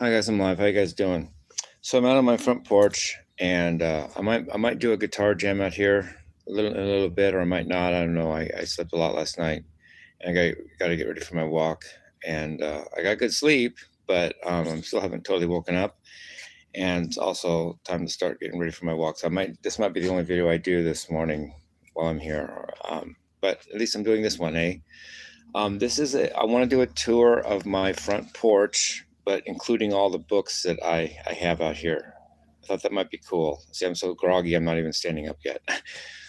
Hi guys, I'm live. How you guys doing? So I'm out on my front porch, and I might do a guitar jam out here a little bit, or I might not. I don't know. I slept a lot last night, and I got to get ready for my walk, and I got good sleep, but I'm still haven't totally woken up, and it's also time to start getting ready for my walk. So this might be the only video I do this morning while I'm here, but at least I'm doing this one, eh? I want to do a tour of my front porch, but including all the books that I have out here. I thought that might be cool. See, I'm so groggy, I'm not even standing up yet.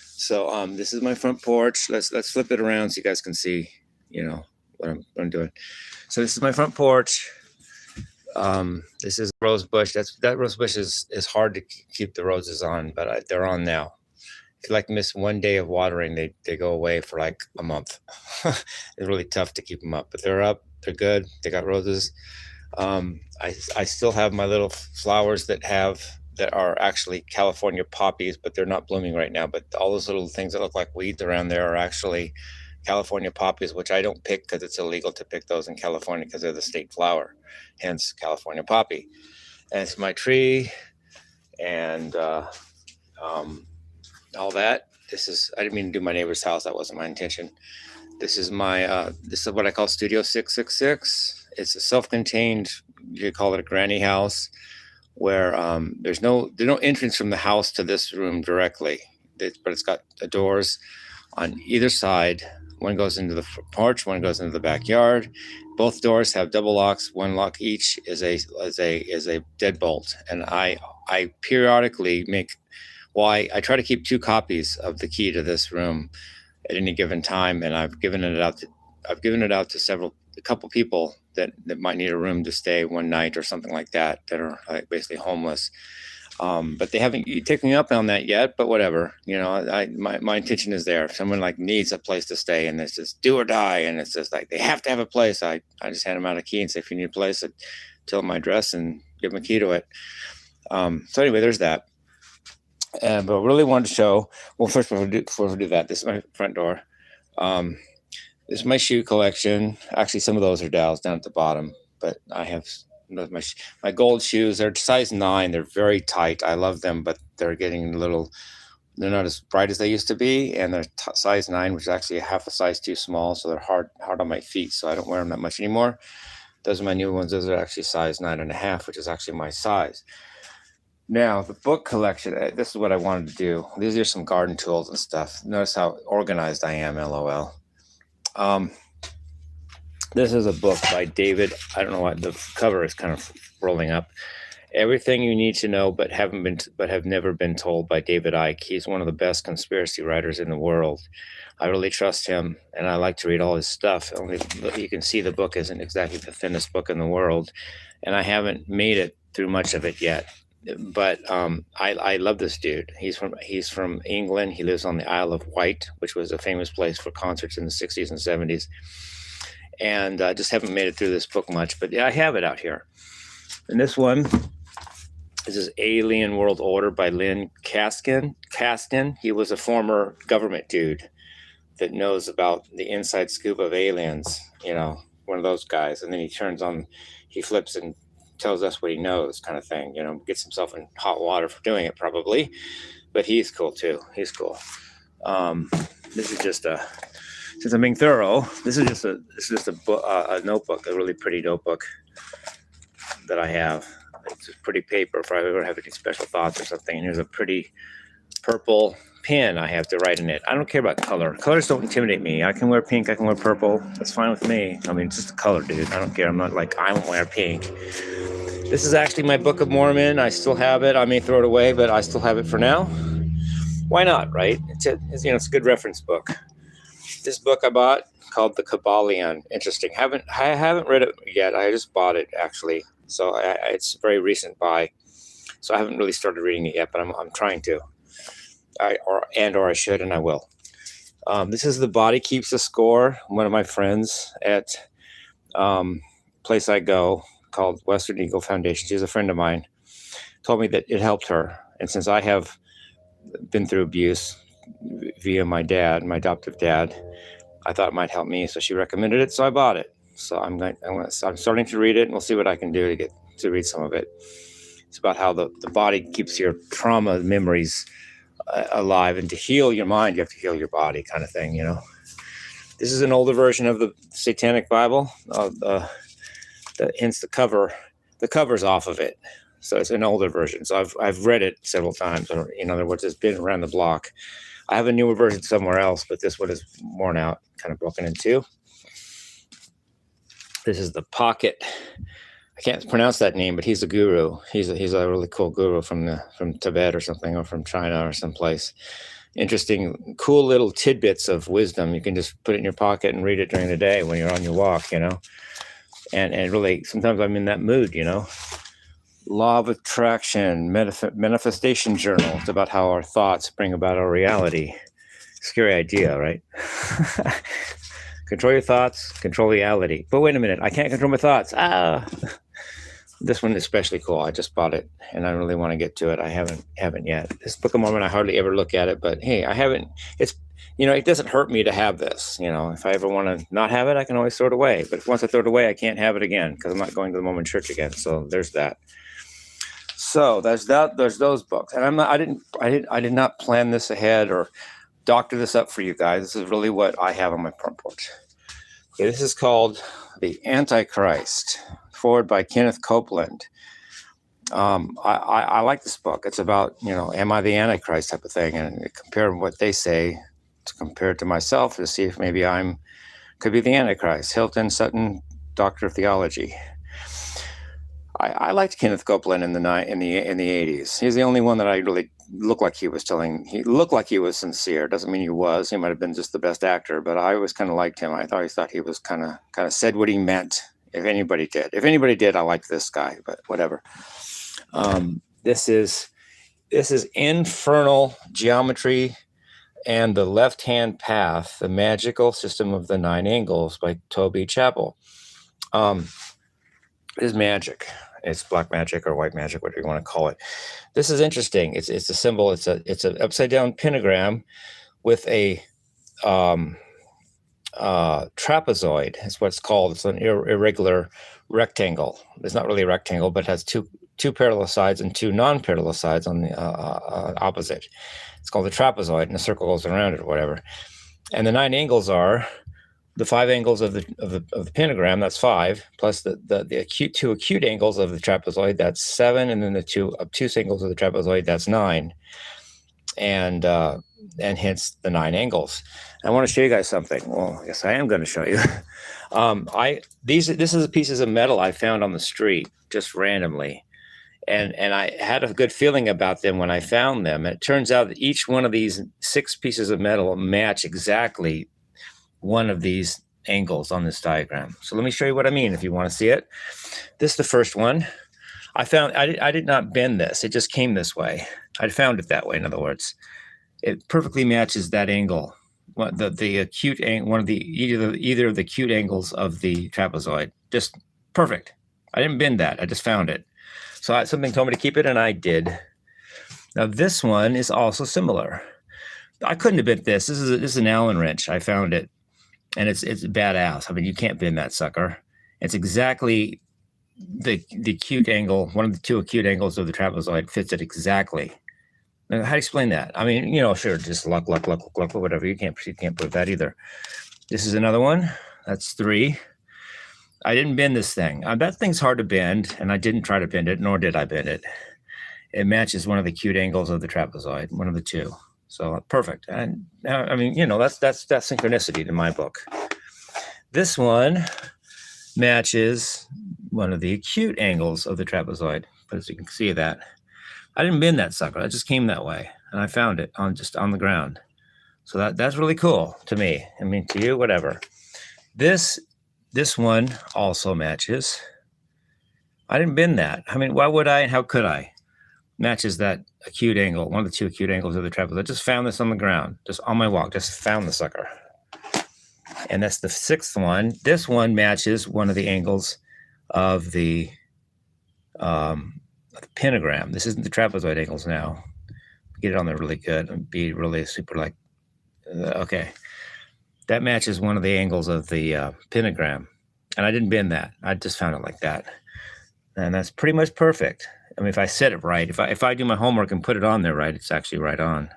So this is my front porch. Let's flip it around so you guys can see, what I'm doing. So this is my front porch. This is rose bush. That rose bush is hard to keep the roses on, but they're on now. If you miss one day of watering, they go away for like a month. It's really tough to keep them up, but they're up. They're good. They got roses. I still have my little flowers that are actually California poppies, but they're not blooming right now. But all those little things that look like weeds around there are actually California poppies, which I don't pick because it's illegal to pick those in California because they're the state flower, hence California poppy. And it's my tree, and all that. I didn't mean to do my neighbor's house. That wasn't my intention. This is what I call Studio 666. It's a self-contained, you could call it a granny house, where there's no entrance from the house to this room directly, but it's got doors on either side. One goes into the porch, one goes into the backyard. Both doors have double locks. One lock each is a deadbolt, and I periodically I try to keep 2 copies of the key to this room at any given time, and I've given it out to a couple people that might need a room to stay one night or something like that are basically homeless. But they haven't taken me up on that yet, but whatever. My intention is there. If someone needs a place to stay and it's just do or die, and it's just they have to have a place, I just hand them out a key and say, if you need a place, tell them my address and give them a key to it. So anyway, there's that. But I really wanted to show, well, first before we do that, this is my front door. This is my shoe collection. Actually, some of those are Dow's down at the bottom, but I have my gold shoes. They're size 9. They're very tight. I love them, but they're getting they're not as bright as they used to be, and they're size 9, which is actually half a size too small, so they're hard on my feet, so I don't wear them that much anymore. Those are my new ones. Those are actually size 9.5, which is actually my size. Now, the book collection, this is what I wanted to do. These are some garden tools and stuff. Notice how organized I am, LOL. This is a book by David. I don't know why the cover is kind of rolling up. Everything You Need to Know but have never been told, by David Icke. He's one of the best conspiracy writers in the world. I really trust him, and I like to read all his stuff. Only you can see the book isn't exactly the thinnest book in the world, and I haven't made it through much of it yet. But I love this dude. He's from England. He lives on the Isle of Wight, which was a famous place for concerts in the 60s and 70s. And I just haven't made it through this book much, but yeah, I have it out here. And this one is Alien World Order by Lynn Kastin. He was a former government dude that knows about the inside scoop of aliens, one of those guys. And then he flips and tells us what he knows, kind of thing, gets himself in hot water for doing it probably, but he's cool too. He's cool. This is just since I'm being thorough, this is just a notebook, a really pretty notebook that I have. It's just pretty paper if I ever have any special thoughts or something. And here's a pretty purple pen I have to write in it. I don't care about color. Colors don't intimidate me. I can wear pink. I can wear purple. That's fine with me. I mean, it's just a color, dude. I don't care. I'm not I won't wear pink. This is actually my Book of Mormon. I still have it. I may throw it away, but I still have it for now. Why not, right? It's a good reference book. This book I bought called The Kabbalion. Interesting. I haven't read it yet. I just bought it actually, so it's a very recent buy. So I haven't really started reading it yet, but I'm trying to. Or I should, and I will. This is The Body Keeps the Score. One of my friends at place I go called Western Eagle Foundation. She's a friend of mine. Told me that it helped her, and since I have been through abuse via my adoptive dad, I thought it might help me. So she recommended it, so I bought it. So I'm starting to read it, and we'll see what I can do to get to read some of it. It's about how the body keeps your trauma memories alive, and to heal your mind, you have to heal your body, kind of thing, you know. This is an older version of the Satanic Bible. Hence the cover. The cover's off of it, so it's an older version. So I've read it several times. Or, in other words, it's been around the block. I have a newer version somewhere else, but this one is worn out, kind of broken in two. This is the Pocket. I can't pronounce that name, but he's a guru. He's a really cool guru from Tibet or something, or from China or someplace. Interesting, cool little tidbits of wisdom. You can just put it in your pocket and read it during the day when you're on your walk, you know. And really, sometimes I'm in that mood, you know. Law of Attraction, Manifestation Journal. It's about how our thoughts bring about our reality. Scary idea, right? Control your thoughts, control reality. But wait a minute, I can't control my thoughts. This one is especially cool. I just bought it, and I really want to get to it. I haven't yet. This Book of Mormon, I hardly ever look at it, but hey, I haven't. It's, you know, it doesn't hurt me to have this. You know, if I ever want to not have it, I can always throw it away. But once I throw it away, I can't have it again because I'm not going to the Mormon Church again. So there's that. So there's that. There's those books, and I did not plan this ahead or doctor this up for you guys. This is really what I have on my front porch. Okay, this is called The Antichrist, forward by Kenneth Copeland. I like this book. It's about, you know, am I the Antichrist type of thing, and compare what they say to compare it to myself to see if maybe could be the Antichrist. Hilton Sutton, Doctor of Theology. I liked Kenneth Copeland in the 80s. He's the only one that I really looked like he was sincere. Doesn't mean he was. He might have been just the best actor, but I always kind of liked him. I thought he was kind of said what he meant. If anybody did, I liked this guy, but whatever. This is Infernal Geometry and the Left-Hand Path, The Magical System of the Nine Angles by Toby Chappell. It is magic. It's black magic or white magic, whatever you want to call it. This is interesting. It's a symbol. It's an upside down pentagram with a trapezoid. It's what it's called. It's an irregular rectangle. It's not really a rectangle, but it has two parallel sides and two non-parallel sides on the opposite. It's called a trapezoid, and the circle goes around it or whatever. And the nine angles are the 5 angles of the pentagram. That's 5, plus the two acute angles of the trapezoid. That's 7, and then the two obtuse angles of the trapezoid. That's 9, and hence the 9 angles. I want to show you guys something. Well, I guess I am going to show you. This is pieces of metal I found on the street just randomly, and I had a good feeling about them when I found them. And it turns out that each one of these 6 pieces of metal match exactly one of these angles on this diagram. So let me show you what I mean if you want to see it. This is the first one. I did not bend this. It just came this way. I found it that way, in other words. It perfectly matches that angle. The acute angle, one of the either of the acute angles of the trapezoid. Just perfect. I didn't bend that. I just found it. So something told me to keep it, and I did. Now this one is also similar. I couldn't have bent this. This is an Allen wrench. I found it, and it's badass. I mean, you can't bend that sucker. It's exactly the acute angle. One of the 2 acute angles of the trapezoid fits it exactly. Now, how do you explain that? I mean, you know, sure, just luck, whatever. You can't prove that either. This is another one. That's 3. I didn't bend this thing. That thing's hard to bend, and I didn't try to bend it, nor did I bend it. It matches one of the acute angles of the trapezoid, one of the 2. So perfect. And I mean, you know, that's synchronicity to my book. This one matches one of the acute angles of the trapezoid. But as you can see that, I didn't bend that sucker. It just came that way, and I found it on the ground. So that's really cool to me. I mean, to you, whatever. This one also matches. I didn't bend that. I mean, why would I and how could I? Matches that acute angle, one of the 2 acute angles of the trapezoid. I just found this on the ground, just on my walk, just found the sucker. And that's the 6th one. This one matches one of the angles of the pentagram. This isn't the trapezoid angles now. Get it on there really good and be really super like, okay. That matches one of the angles of the pentagram. And I didn't bend that. I just found it like that. and that's pretty much perfect. I mean, if I said it right, if I do my homework and put it on there right, it's actually right on.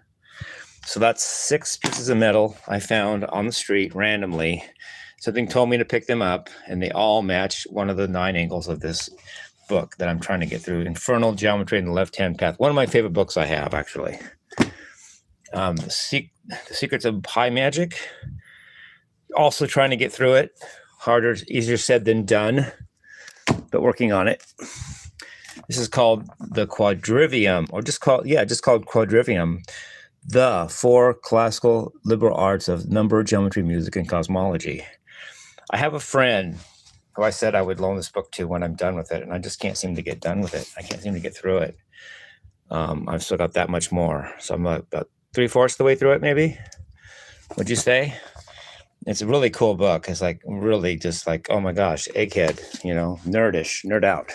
So that's 6 pieces of metal I found on the street randomly. Something told me to pick them up, and they all match one of the 9 angles of this book that I'm trying to get through. Infernal Geometry in the Left-Hand Path. One of my favorite books I have, actually. The Secrets of High Magic. Also trying to get through it. Harder, easier said than done, but working on it. This is called the Quadrivium, or just called Quadrivium. The 4 classical liberal arts of number, geometry, music, and cosmology. I have a friend who I said I would loan this book to when I'm done with it, and I just can't seem to get done with it. I can't seem to get through it. I've still got that much more. So I'm about 3/4 the way through it, maybe. Would you say? It's a really cool book. It's like really just like, oh my gosh, egghead, nerd out.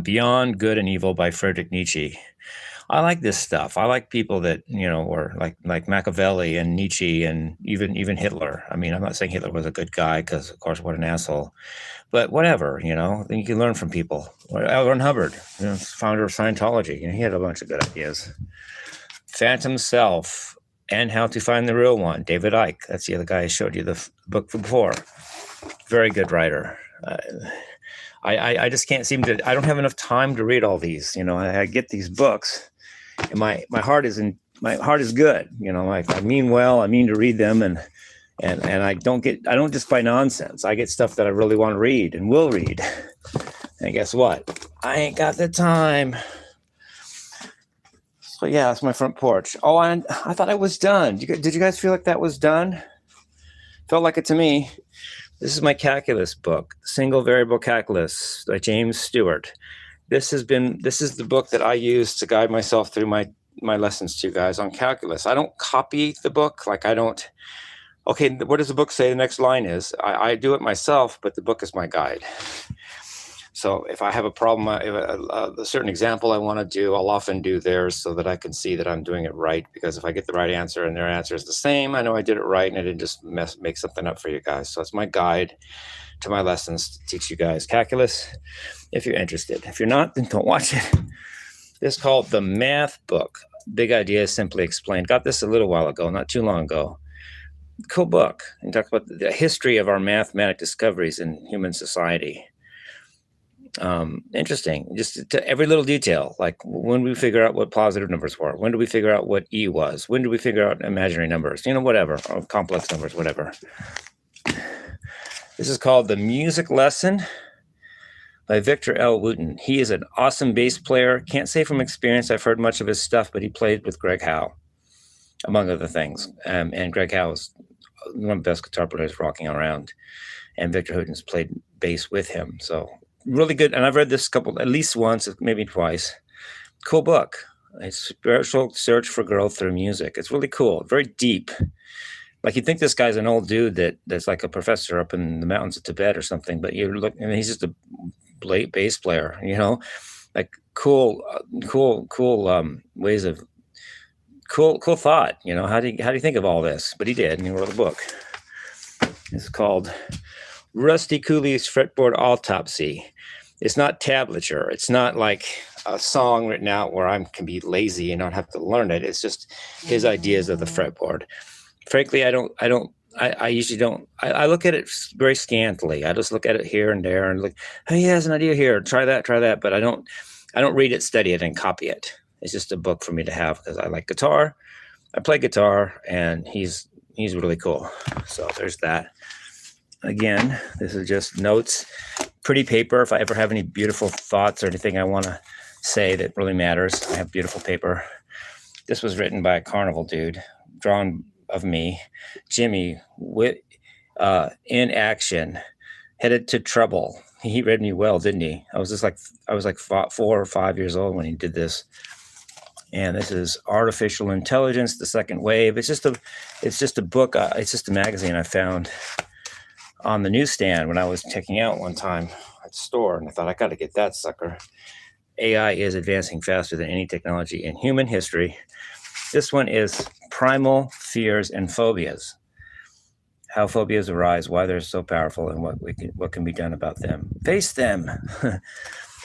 Beyond Good and Evil by Friedrich Nietzsche. I like this stuff. I like people that, were like Machiavelli and Nietzsche and even Hitler. I mean, I'm not saying Hitler was a good guy because, of course, what an asshole. But whatever, then you can learn from people. L. Ron Hubbard, founder of Scientology. He had a bunch of good ideas. Phantom Self and How to Find the Real One. David Icke. That's the other guy I showed you the book before. Very good writer. I just can't seem to. I don't have enough time to read all these. I get these books, and my heart is good. I mean well. I mean to read them, and I don't just buy nonsense. I get stuff that I really want to read and will read. And guess what? I ain't got the time. So yeah, that's my front porch. Oh, and I thought I was done. Did you guys feel like that was done? Felt like it to me. This is my calculus book, Single Variable Calculus by James Stewart. This is the book that I use to guide myself through my lessons to you guys on calculus. I don't copy the book. Okay, what does the book say the next line is? I do it myself, but the book is my guide. So if I have a problem, a certain example I want to do, I'll often do theirs so that I can see that I'm doing it right. Because if I get the right answer and their answer is the same, I know I did it right and I didn't just make something up for you guys. So it's my guide to my lessons to teach you guys calculus if you're interested. If you're not, then don't watch it. This is called The Math Book. Big Ideas Simply Explained. Got this a little while ago, not too long ago. Cool book. And talks about the history of our mathematic discoveries in human society. Interesting. Just to every little detail, like when we figure out what positive numbers were, when do we figure out what E was, when do we figure out imaginary numbers, whatever, or complex numbers, whatever. This is called The Music Lesson by Victor L. Wooten. He is an awesome bass player. Can't say from experience I've heard much of his stuff, but he played with Greg Howe, among other things. And Greg Howe is one of the best guitar players rocking around. And Victor Wooten's played bass with him. So really good. And I've read this at least once, maybe twice. Cool book. A spiritual search for growth through music. It's really cool. Very deep. Like you'd think this guy's an old dude that's like a professor up in the mountains of Tibet or something, but he's just a bass player, like cool ways of cool thought. How do you think of all this? But he did, and he wrote a book. It's called Rusty Cooley's Fretboard Autopsy. It's not tablature. It's not like a song written out where I can be lazy and not have to learn it. It's just his ideas of the fretboard. Frankly, I usually don't. I look at it very scantily. I just look at it here and there and like, hey, he has an idea here. Try that. But I don't read it, study it, and copy it. It's just a book for me to have because I like guitar. I play guitar, and he's really cool. So there's that. Again, this is just notes, pretty paper. If I ever have any beautiful thoughts or anything I want to say that really matters, I have beautiful paper. This was written by a carnival dude, drawn of me, Jimmy, in action, headed to trouble. He read me well, didn't he? I was like 4 or 5 years old when he did this. And this is Artificial Intelligence, the Second Wave. It's just a book. It's just a magazine I found on the newsstand when I was checking out one time at the store, and I thought I got to get that sucker. AI is advancing faster than any technology in human history. This one is Primal Fears and Phobias: how phobias arise, why they're so powerful, and what can be done about them. Face them.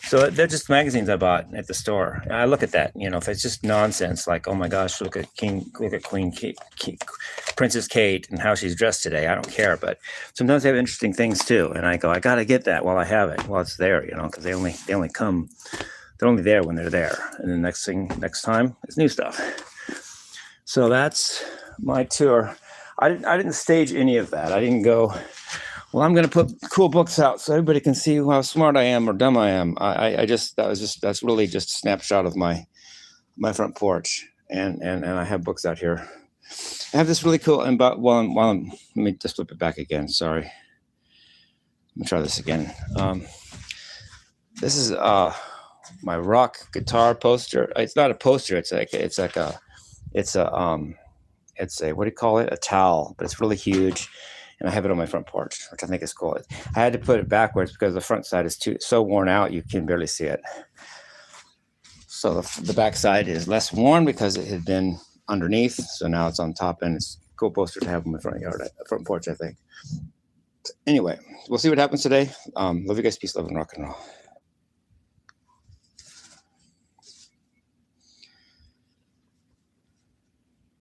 So they're just magazines I bought at the store. And I look at that, if it's just nonsense, like, oh my gosh, look at Queen Kate, Princess Kate, and how she's dressed today. I don't care, but sometimes they have interesting things too. And I go, I gotta get that while I have it, while it's there, because they only come, they're only there when they're there. And then next time, it's new stuff. So that's my tour. I didn't stage any of that. I didn't go, well, I'm going to put cool books out so everybody can see how smart I am or dumb I am. That's really just a snapshot of my front porch. And I have books out here. I have this really cool, and let me just flip it back again. Sorry. Let me try this again. This is my rock guitar poster. It's not a poster. It's a what do you call it? A towel, but it's really huge. And I have it on my front porch, which I think is cool. I had to put it backwards because the front side is so worn out, you can barely see it. So the back side is less worn because it had been underneath. So now it's on top, and it's a cool poster to have on my front porch, I think. Anyway, we'll see what happens today. Love you guys. Peace, love, and rock and roll.